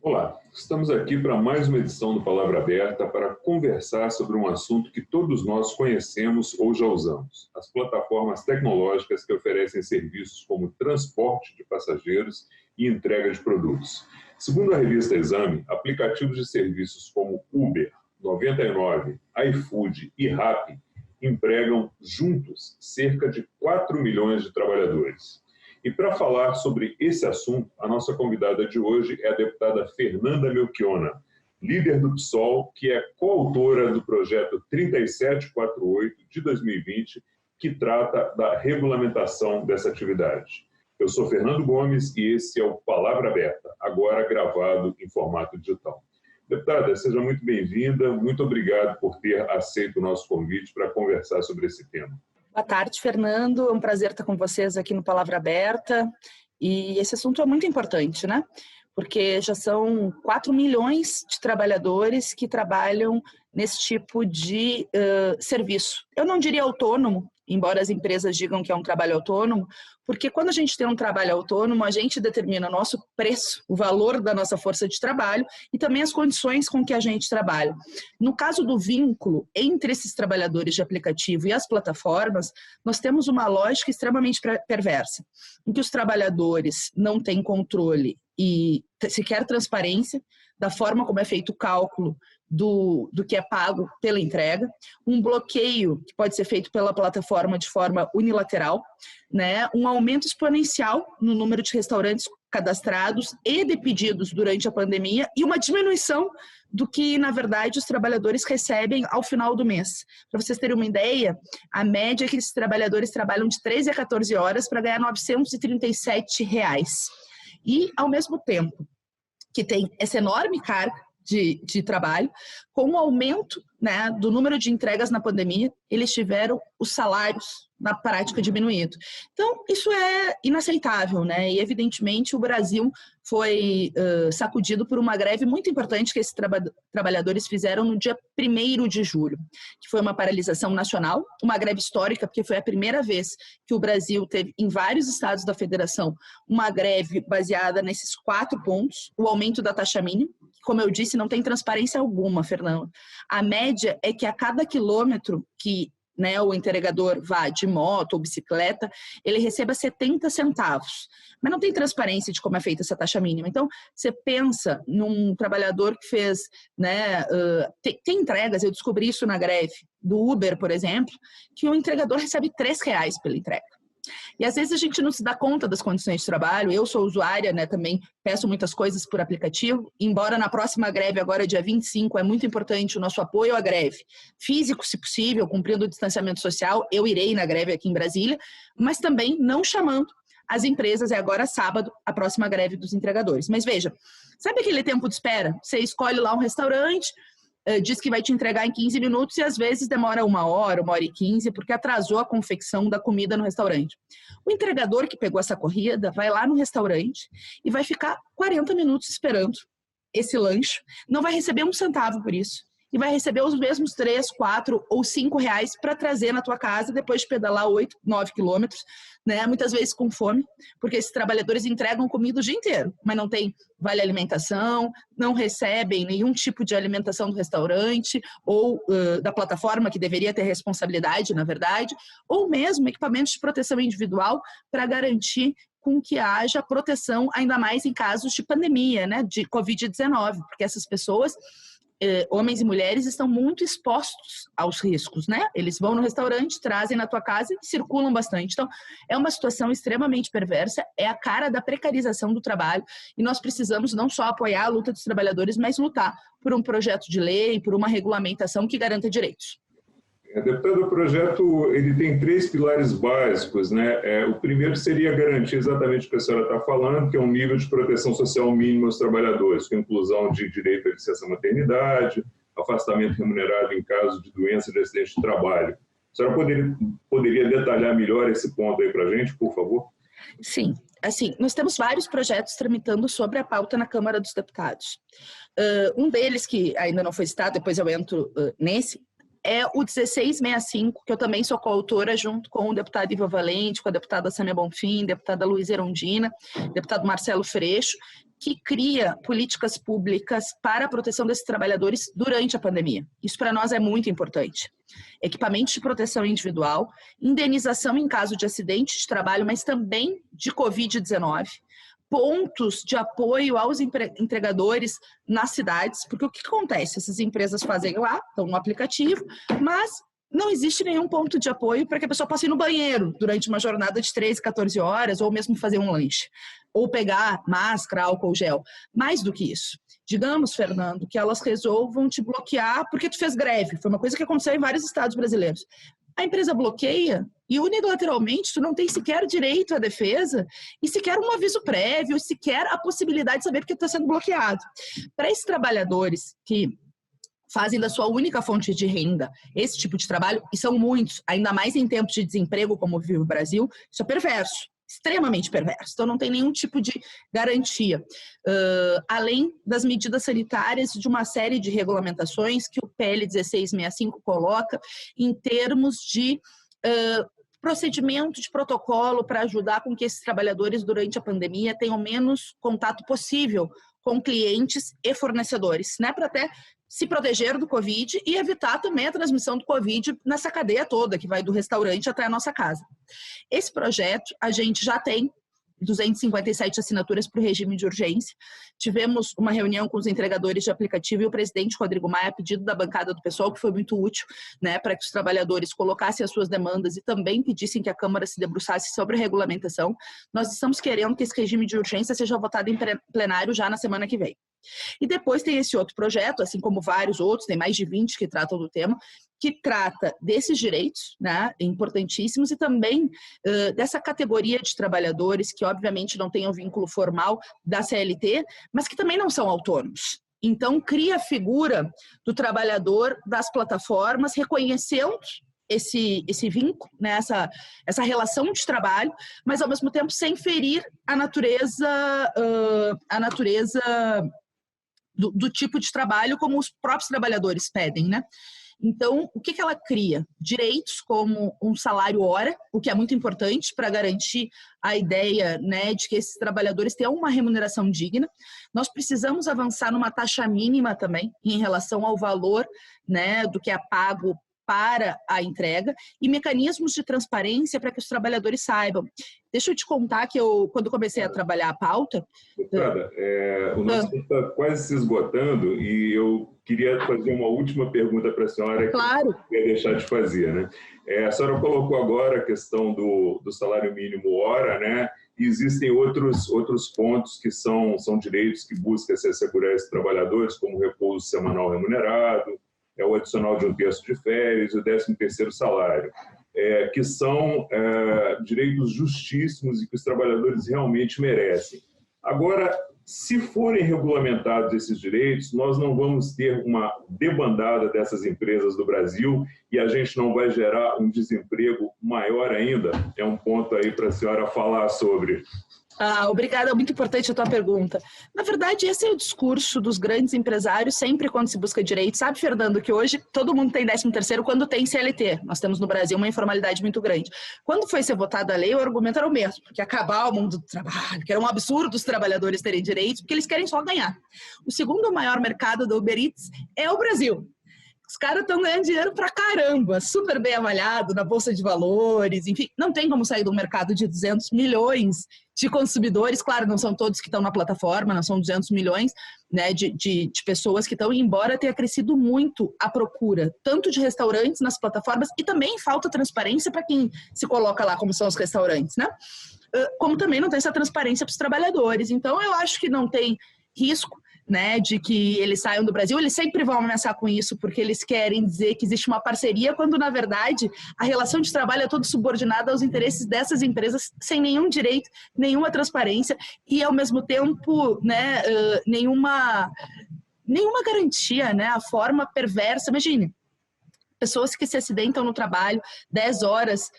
Olá, estamos aqui para mais uma edição do Palavra Aberta para conversar sobre um assunto que todos nós conhecemos ou já usamos: as plataformas tecnológicas que oferecem serviços como transporte de passageiros e entrega de produtos. Segundo a revista Exame, aplicativos de serviços como Uber, 99, iFood e Rappi empregam juntos cerca de 4 milhões de trabalhadores. E para falar sobre esse assunto, a nossa convidada de hoje é a deputada Fernanda Melchiona, líder do PSOL, que é coautora do projeto 3748 de 2020, que trata da regulamentação dessa atividade. Eu sou Fernando Gomes e esse é o Palavra Aberta, agora gravado em formato digital. Deputada, seja muito bem-vinda, muito obrigado por ter aceito o nosso convite para conversar sobre esse tema. Boa tarde, Fernando. É um prazer estar com vocês aqui no Palavra Aberta. E esse assunto é muito importante, né? Porque já são 4 milhões de trabalhadores que trabalham nesse tipo de serviço. Eu não diria autônomo, embora as empresas digam que é um trabalho autônomo, porque quando a gente tem um trabalho autônomo, a gente determina o nosso preço, o valor da nossa força de trabalho e também as condições com que a gente trabalha. No caso do vínculo entre esses trabalhadores de aplicativo e as plataformas, nós temos uma lógica extremamente perversa, em que os trabalhadores não têm controle e sequer transparência da forma como é feito o cálculo do que é pago pela entrega, um bloqueio que pode ser feito pela plataforma de forma unilateral, né? Um aumento exponencial no número de restaurantes cadastrados e de pedidos durante a pandemia e uma diminuição do que, na verdade, os trabalhadores recebem ao final do mês. Para vocês terem uma ideia, a média é que esses trabalhadores trabalham de 13 a 14 horas para ganhar R$ 937. E, ao mesmo tempo que tem essa enorme carga de trabalho, com o aumento, né, do número de entregas na pandemia, eles tiveram os salários na prática diminuído. Então, isso é inaceitável, né? E, evidentemente, o Brasil foi sacudido por uma greve muito importante que esses trabalhadores fizeram no dia 1º de julho, que foi uma paralisação nacional, uma greve histórica, porque foi a primeira vez que o Brasil teve, em vários estados da federação, uma greve baseada nesses 4 pontos: o aumento da taxa mínima, que, como eu disse, não tem transparência alguma, Fernando. A média é que a cada quilômetro que, né, o entregador vá de moto ou bicicleta, ele receba 70 centavos. Mas não tem transparência de como é feita essa taxa mínima. Então, você pensa num trabalhador que fez, né, tem entregas, eu descobri isso na greve do Uber, por exemplo, que o entregador recebe R$ 3 pela entrega. E às vezes a gente não se dá conta das condições de trabalho. Eu sou usuária, né, também peço muitas coisas por aplicativo, embora na próxima greve, agora dia 25, é muito importante o nosso apoio à greve físico, se possível, cumprindo o distanciamento social. Eu irei na greve aqui em Brasília, mas também não chamando as empresas. É agora sábado a próxima greve dos entregadores. Mas veja, sabe aquele tempo de espera? Você escolhe lá um restaurante, diz que vai te entregar em 15 minutos e às vezes demora 1 hora, 1h15, porque atrasou a confecção da comida no restaurante. O entregador que pegou essa corrida vai lá no restaurante e vai ficar 40 minutos esperando esse lanche, não vai receber um centavo por isso, e vai receber os mesmos 3, 4 ou 5 reais para trazer na tua casa depois de pedalar 8, 9 quilômetros, né? Muitas vezes com fome, porque esses trabalhadores entregam comida o dia inteiro, mas não tem vale alimentação, não recebem nenhum tipo de alimentação do restaurante ou da plataforma, que deveria ter responsabilidade, na verdade, ou mesmo equipamentos de proteção individual para garantir com que haja proteção, ainda mais em casos de pandemia, né, de Covid-19, porque essas pessoas, homens e mulheres, estão muito expostos aos riscos, né? Eles vão no restaurante, trazem na tua casa e circulam bastante. Então, é uma situação extremamente perversa, é a cara da precarização do trabalho, e nós precisamos não só apoiar a luta dos trabalhadores, mas lutar por um projeto de lei, por uma regulamentação que garanta direitos. Deputado, o projeto ele tem 3 pilares básicos, né? O primeiro seria garantir exatamente o que a senhora está falando, que é um nível de proteção social mínimo aos trabalhadores, com inclusão de direito à licença maternidade, afastamento remunerado em caso de doença e de acidente de trabalho. A senhora poderia detalhar melhor esse ponto aí para a gente, por favor? Sim. Assim, nós temos vários projetos tramitando sobre a pauta na Câmara dos Deputados. Um deles, que ainda não foi citado, depois eu entro nesse, é o 1665, que eu também sou coautora junto com o deputado Ivo Valente, com a deputada Sâmia Bonfim, deputada Luísa Erundina, deputado Marcelo Freixo, que cria políticas públicas para a proteção desses trabalhadores durante a pandemia. Isso para nós é muito importante. Equipamentos de proteção individual, indenização em caso de acidente de trabalho, mas também de Covid-19, pontos de apoio aos entregadores nas cidades, porque o que acontece? Essas empresas fazem lá, estão no aplicativo, mas não existe nenhum ponto de apoio para que a pessoa possa ir no banheiro durante uma jornada de 13, 14 horas, ou mesmo fazer um lanche, ou pegar máscara, álcool gel. Mais do que isso. Digamos, Fernando, que elas resolvam te bloquear porque tu fez greve. Foi uma coisa que aconteceu em vários estados brasileiros. A empresa bloqueia e unilateralmente tu não tem sequer direito à defesa e sequer um aviso prévio, sequer a possibilidade de saber porque tu está sendo bloqueado. Para esses trabalhadores que fazem da sua única fonte de renda esse tipo de trabalho, e são muitos, ainda mais em tempos de desemprego como vive o Brasil, isso é perverso, extremamente perverso. Então não tem nenhum tipo de garantia. Além das medidas sanitárias de uma série de regulamentações que o PL 1665 coloca em termos de procedimento de protocolo para ajudar com que esses trabalhadores durante a pandemia tenham menos contato possível com clientes e fornecedores, né, para até se proteger do Covid e evitar também a transmissão do Covid nessa cadeia toda, que vai do restaurante até a nossa casa. Esse projeto, a gente já tem 257 assinaturas para o regime de urgência. Tivemos uma reunião com os entregadores de aplicativo e o presidente Rodrigo Maia, a pedido da bancada do pessoal, que foi muito útil, né, para que os trabalhadores colocassem as suas demandas e também pedissem que a Câmara se debruçasse sobre a regulamentação. Nós estamos querendo que esse regime de urgência seja votado em plenário já na semana que vem. E depois tem esse outro projeto, assim como vários outros, tem mais de 20 que tratam do tema, que trata desses direitos, né, importantíssimos, e também dessa categoria de trabalhadores que obviamente não têm um vínculo formal da CLT, mas que também não são autônomos. Então, cria a figura do trabalhador das plataformas, reconhecendo esse vínculo, né, essa relação de trabalho, mas ao mesmo tempo sem ferir a natureza do tipo de trabalho como os próprios trabalhadores pedem, né? Então, o que ela cria? Direitos como um salário hora, o que é muito importante para garantir a ideia, né, de que esses trabalhadores tenham uma remuneração digna. Nós precisamos avançar numa taxa mínima também em relação ao valor, né, do que é pago para a entrega e mecanismos de transparência para que os trabalhadores saibam. Deixa eu te contar que quando comecei a trabalhar a pauta... Deputada, o nosso tempo está quase se esgotando e eu queria fazer uma última pergunta para a senhora que claro. Eu queria deixar de fazer, né? A senhora colocou agora a questão do salário mínimo hora, né? E existem outros pontos que são direitos que buscam se assegurar esses trabalhadores, como o repouso semanal remunerado, o adicional de 1/3 de férias e o 13º salário, que são direitos justíssimos e que os trabalhadores realmente merecem. Agora, se forem regulamentados esses direitos, nós não vamos ter uma debandada dessas empresas do Brasil e a gente não vai gerar um desemprego maior ainda? É um ponto aí para a senhora falar sobre. Obrigada, é muito importante a tua pergunta. Na verdade, esse é o discurso dos grandes empresários sempre quando se busca direito. Sabe, Fernando, que hoje todo mundo tem 13º quando tem CLT. Nós temos no Brasil uma informalidade muito grande. Quando foi ser votada a lei, o argumento era o mesmo, porque acabar o mundo do trabalho, que era um absurdo os trabalhadores terem direitos, porque eles querem só ganhar. O segundo maior mercado do Uber Eats é o Brasil. Os caras estão ganhando dinheiro pra caramba, super bem avaliado na Bolsa de Valores, enfim, não tem como sair de um mercado de 200 milhões de consumidores, claro, não são todos que estão na plataforma, não são 200 milhões, né, de pessoas que estão, embora tenha crescido muito a procura, tanto de restaurantes nas plataformas, e também falta transparência para quem se coloca lá como são os restaurantes, né? Como também não tem essa transparência para os trabalhadores. Então, eu acho que não tem risco, né, de que eles saiam do Brasil. Eles sempre vão ameaçar com isso, porque eles querem dizer que existe uma parceria, quando, na verdade, a relação de trabalho é toda subordinada aos interesses dessas empresas, sem nenhum direito, nenhuma transparência e, ao mesmo tempo, né, nenhuma garantia, né, a forma perversa. Imagine, pessoas que se acidentam no trabalho 10 horas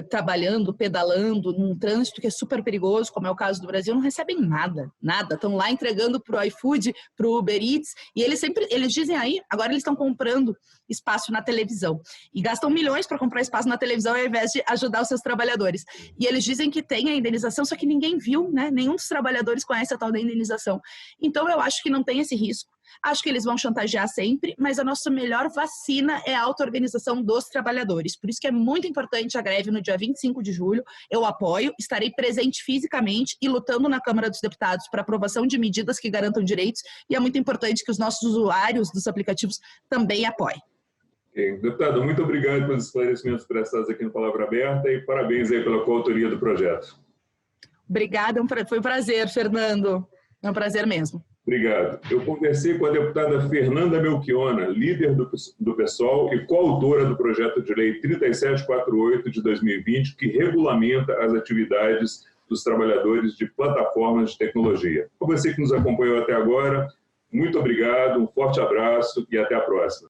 trabalhando, pedalando, num trânsito que é super perigoso, como é o caso do Brasil, não recebem nada, nada. Estão lá entregando para o iFood, para o Uber Eats, e eles dizem aí, agora eles estão comprando espaço na televisão. E gastam milhões para comprar espaço na televisão ao invés de ajudar os seus trabalhadores. E eles dizem que tem a indenização, só que ninguém viu, né? Nenhum dos trabalhadores conhece a tal da indenização. Então, eu acho que não tem esse risco. Acho que eles vão chantagear sempre, mas a nossa melhor vacina é a auto-organização dos trabalhadores. Por isso que é muito importante a greve no dia 25 de julho. Eu apoio, estarei presente fisicamente e lutando na Câmara dos Deputados para aprovação de medidas que garantam direitos, e é muito importante que os nossos usuários dos aplicativos também apoiem. Deputado, muito obrigado pelos esclarecimentos prestados aqui no Palavra Aberta e parabéns aí pela coautoria do projeto. Obrigada, foi um prazer, Fernando. É um prazer mesmo. Obrigado. Eu conversei com a deputada Fernanda Melchiona, líder do PSOL e coautora do projeto de lei 3748 de 2020, que regulamenta as atividades dos trabalhadores de plataformas de tecnologia. Para você que nos acompanhou até agora, muito obrigado, um forte abraço e até a próxima.